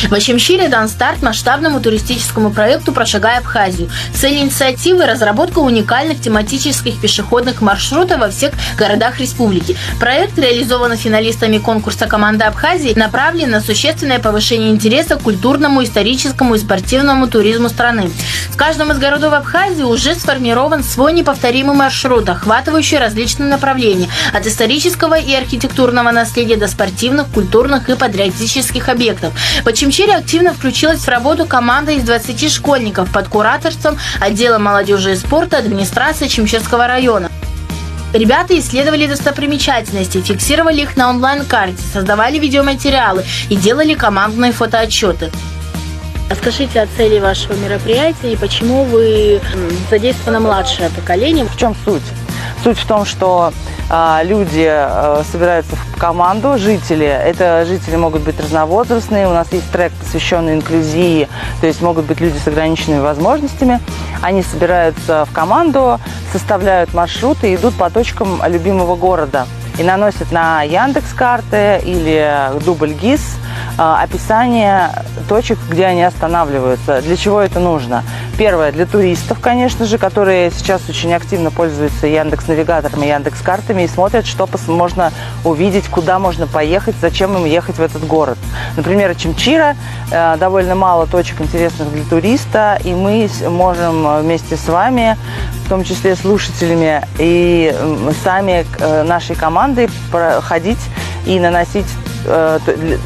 В Очамчире дан старт масштабному туристическому проекту «Прошагай Абхазию». Цель инициативы – разработка уникальных тематических пешеходных маршрутов во всех городах республики. Проект реализован финалистами конкурса «Команда Абхазии», направлен на существенное повышение интереса к культурному, историческому и спортивному туризму страны. В каждом из городов Абхазии уже сформирован свой неповторимый маршрут, охватывающий различные направления – от исторического и архитектурного наследия до спортивных, культурных и патриотических объектов. В Очамчире активно включилась в работу команда из 20 школьников под кураторством отдела молодежи и спорта администрации Очамчирского района. Ребята исследовали достопримечательности, фиксировали их на онлайн-карте, создавали видеоматериалы и делали командные фотоотчеты. Расскажите о цели вашего мероприятия и почему вы задействовано младшее поколение. В чем суть? Суть в том, что люди собираются в команду, жители. Это жители могут быть разновозрастные. У нас есть трек, посвященный инклюзии, то есть могут быть люди с ограниченными возможностями. Они собираются в команду, составляют маршруты и идут по точкам любимого города. И наносят на Яндекс.Карты или дубль ГИС описание точек, где они останавливаются. Для чего это нужно? Первое, для туристов, конечно же, которые сейчас очень активно пользуются Яндекс.Навигатором и Яндекс.Картами и смотрят, что можно увидеть, куда можно поехать, зачем им ехать в этот город. Например, Очамчира, довольно мало точек интересных для туриста, и мы можем вместе с вами, в том числе слушателями и сами нашей командой, проходить и наносить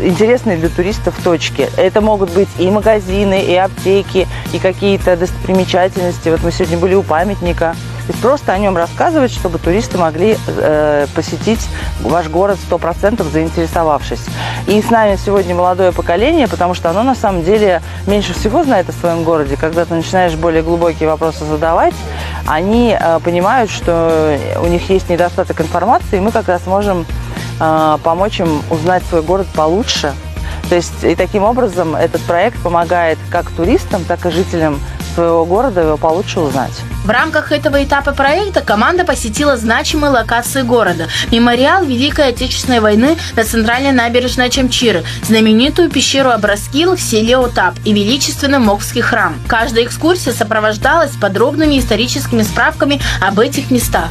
интересные для туристов точки. Это могут быть и магазины, и аптеки, и какие-то достопримечательности. Вот мы сегодня были у памятника. То есть просто о нем рассказывать, чтобы туристы могли посетить ваш город 100%, заинтересовавшись. И с нами сегодня молодое поколение, потому что оно на самом деле меньше всего знает о своем городе. Когда ты начинаешь более глубокие вопросы задавать, они понимают, что у них есть недостаток информации, и мы как раз можем помочь им узнать свой город получше. То есть и таким образом этот проект помогает как туристам, так и жителям своего города его получше узнать. В рамках этого этапа проекта команда посетила значимые локации города. Мемориал Великой Отечественной войны на центральной набережной Очамчиры, знаменитую пещеру Абраскил в селе Отап и величественный Мокский храм. Каждая экскурсия сопровождалась подробными историческими справками об этих местах.